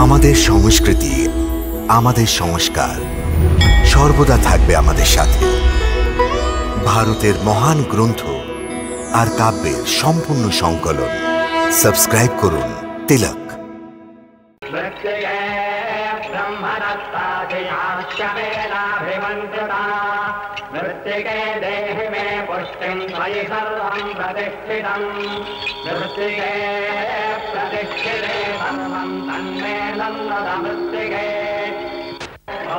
আমাদের সংস্কৃতি, আমাদের সংস্কার সর্বদা থাকবে আমাদের সাথে। ভারতের মহান গ্রন্থ আর কাব্যের সম্পূর্ণ সংকলন। সাবস্ক্রাইব করুন তিলক। मृत्तिके देहि मे पुष्टिं त्वयि सर्वं प्रतिष्ठितं मृत्तिके प्रतिष्ठिते सर्वं तन्मे नन्दमृत्तिके ॐ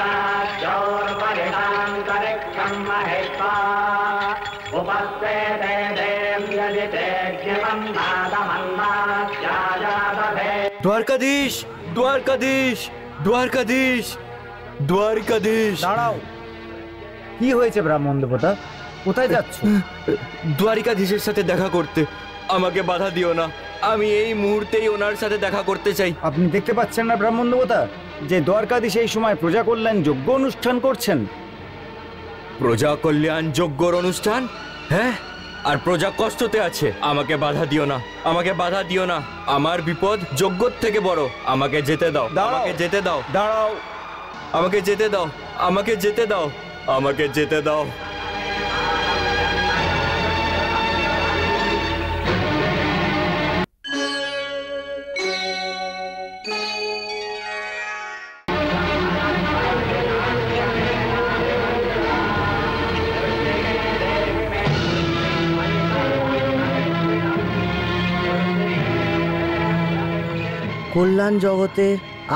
राज्योर्परिशान्तरिक्षं महित्वा उपस्थिते देव्यजितेज्ञमं नादमन्नास्याजादधे। द्वारकाधीश, द्वारकाधीश, द्वारकाधीश, द्वारकाधीश। দাঁড়াও, কি হয়েছে ব্রাহ্মণ দেবতা? কোথায় যাচ্ছ? দ্বারিকাধীশের সাথে দেখা করতে। আমাকে বাধা দিও না, আমি এই মুহূর্তেই ওনার সাথে দেখা করতে চাই। আপনি দেখতে পাচ্ছেন না ব্রাহ্মণ দেবতা যে দ্বারকাধীশ এই সময় প্রজা কল্যাণ যজ্ঞ অনুষ্ঠান করছেন? প্রজা কল্যাণ যজ্ঞর অনুষ্ঠান? হ্যাঁ, আর প্রজা কষ্টতে আছে। আমাকে বাধা দিও না, আমাকে বাধা দিও না। আমার বিপদ যজ্ঞর থেকে বড়। আমাকে যেতে দাও, আমাকে যেতে দাও। দাঁড়াও, আমাকে যেতে দাও, আমাকে যেতে দাও, আমাকে যেতে দাও। কল্যাণ জগতে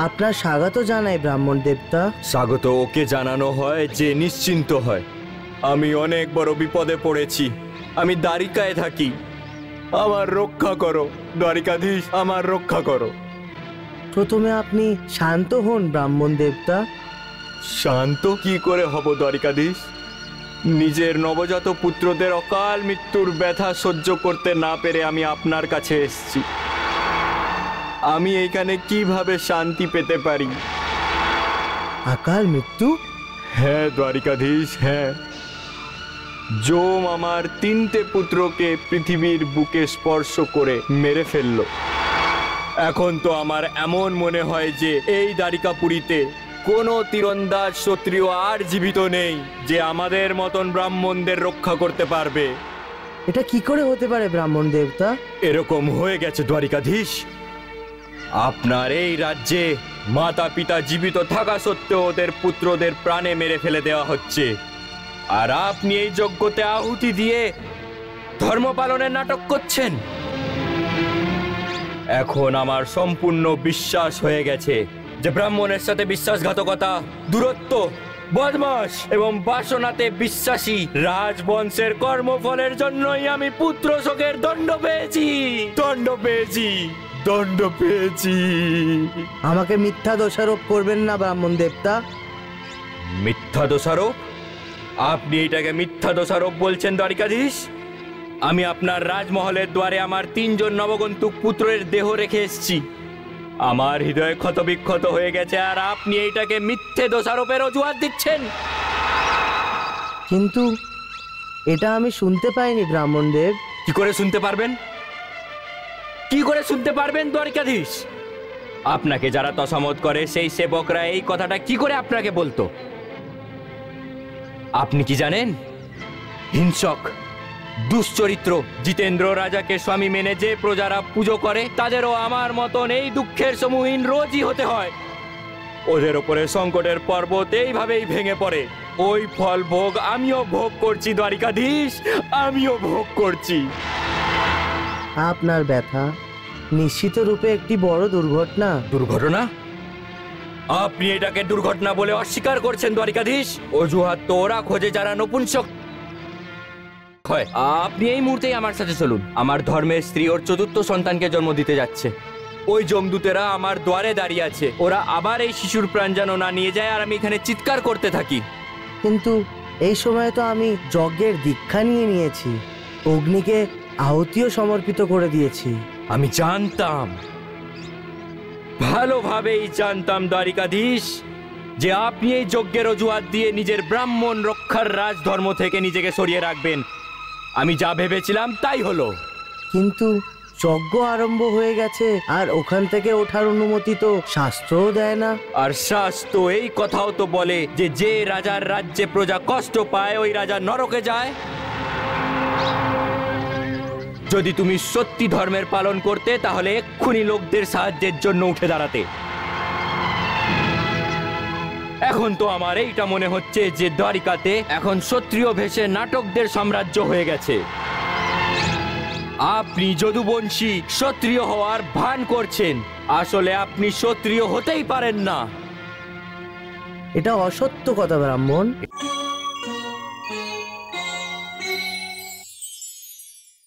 আপনার স্বাগত জানাই ব্রাহ্মণ দেবতা। স্বাগত ওকে জানানো হয় যে নিশ্চিন্ত হয়। আমি অনেক বড় বিপদে পড়েছি। আমি দ্বারিকায় থাকি, আমার রক্ষা করো দ্বারিকাধীশ, আমার রক্ষা করো। প্রথমে আপনি শান্ত হন ব্রাহ্মণ দেবতা। শান্ত কি করে হব দ্বারিকাধীশ? নিজের নবজাত পুত্রদের অকাল মৃত্যুর ব্যথা সহ্য করতে না পেরে আমি আপনার কাছে এসেছি। আমি এইখানে কিভাবে শান্তি পেতে পারি? অকাল মৃত্যু? হ্যাঁ দ্বারিকাধীশ, হ্যাঁ। যম আমার 3টে পুত্রকে পৃথিবীর বুকে স্পর্শ করে মেরে ফেলল। এখন তো আমার এমন মনে হয় যে এই দ্বারিকাপুরীতে কোনো তীরন্দাজ ক্ষত্রিয় আর জীবিত নেই যে আমাদের মতন ব্রাহ্মণদের রক্ষা করতে পারবে। এটা কি করে হতে পারে ব্রাহ্মণ দেবতা? এরকম হয়ে গেছে দ্বারিকাধীশ। আপনার এই রাজ্যে মাতা পিতা জীবিত থাকা সত্ত্বেও ওদের পুত্রদের প্রাণে মেরে ফেলে দেওয়া হচ্ছে, আর আপনি এই যজ্ঞতে আহুতি দিয়ে ধর্ম পালনের নাটক করছেন। এখন আমার সম্পূর্ণ বিশ্বাস হয়ে গেছে যে ব্রাহ্মণের সাথে বিশ্বাসঘাতকতা, দূরত্ব, বদমাশ এবং বাসনাতে বিশ্বাসী রাজবংশের কর্মফলের জন্যই আমি পুত্র শোকের দণ্ড পেয়েছি, দণ্ড পেয়েছি, দণ্ড পেয়েছি। আমাকে মিথ্যা দোষারোপ করবেন না ব্রাহ্মণ দেবতা। মিথ্যা দোষারোপ? আপনি এটাকে মিথ্যা দোষারোপ বলছেন দ্বারিকাধীশ? আমি আপনার রাজমহলের দ্বারে আমার 3জন নবগন্তুক পুত্রের দেহ রেখে এসেছি। আমার হৃদয় ক্ষতবিক্ষত হয়ে গেছে, আর আপনি এইটাকে মিথ্যে দোষারোপের অজুহাত দিচ্ছেন। কিন্তু এটা আমি শুনতে পাইনি ব্রাহ্মণ দেব। কি করে শুনতে পারবেন? কি করে শুনতে পারবেন দ্বারিকাধীশ? আপনাকে যারা তসামত করে সেই সেবকরা এই কথাটা কি করে আপনাকে বলতো? আপনি কি জানেন? হিংসক, দুশ্চরিত্র জিতেন্দ্র রাজাকে স্বামী মেনে যে প্রজারা পুজো করে তাদেরও আমার মতন এই দুঃখের সম্মুখীন রোজই হতে হয়। ওদের ওপরে সংকটের পর্বত এইভাবেই ভেঙে পড়ে। ওই ফল ভোগ আমিও ভোগ করছি দ্বারিকাধীশ, আমিও ভোগ করছি। আপনার ব্যথা নিশ্চিত রূপে একটি বড় দুর্ঘটনা। দুর্ঘটনা? আপনি এটাকে দুর্ঘটনা বলে অস্বীকার করছেন দ্বারিকাধীশ। অজুহাত তো ওরা খোঁজে যারা নপুংসক হয়। আপনি এই মুহূর্তেই আমার সাথে চলুন। আমার ধর্মের স্ত্রী ওর 4র্থ সন্তানকে জন্ম দিতে যাচ্ছে। ওই যমদূতেরা আমার দ্বারে দাঁড়িয়ে আছে। ওরা আবার এই শিশুর প্রাণ যেন না নিয়ে যায়, আর আমি এখানে চিৎকার করতে থাকি। কিন্তু এই সময় তো আমি যজ্ঞের দীক্ষা নিয়েছি, অগ্নিকে আহুতিও সমর্পিত করে দিয়েছি। আমি জানতাম, ভালোভাবেই জানতাম দ্বারিকাধীশ, যে আপনি এই যজ্ঞের অজুহাত দিয়ে নিজের ব্রাহ্মণ রক্ষার রাজধর্ম থেকে নিজেকে সরিয়ে রাখবেন। আমি যা ভেবেছিলাম তাই হলো। কিন্তু যজ্ঞ আরম্ভ হয়ে গেছে আর ওখান থেকে ওঠার অনুমতি তো শাস্ত্রও দেয় না। আর শাস্ত্র এই কথাও তো বলে যে যে রাজার রাজ্যে প্রজা কষ্ট পায় ওই রাজা নরকে যায়। যদি তুমি সত্যি ধর্মের পালন করতে তাহলে এক্ষুনি লোকদের সাহায্যের জন্য উঠে দাঁড়াতে। এখন তো আমার এইটা মনে হচ্ছে যে দ্বারিকাতে এখন ক্ষত্রিয় ভেষে নাটকদের সাম্রাজ্য হয়ে গেছে। আপনি যদুবংশী ক্ষত্রিয় হওয়ার ভান করছেন, আসলে আপনি ক্ষত্রিয় হতেই পারেন না। এটা অসত্য কথা ব্রাহ্মণ।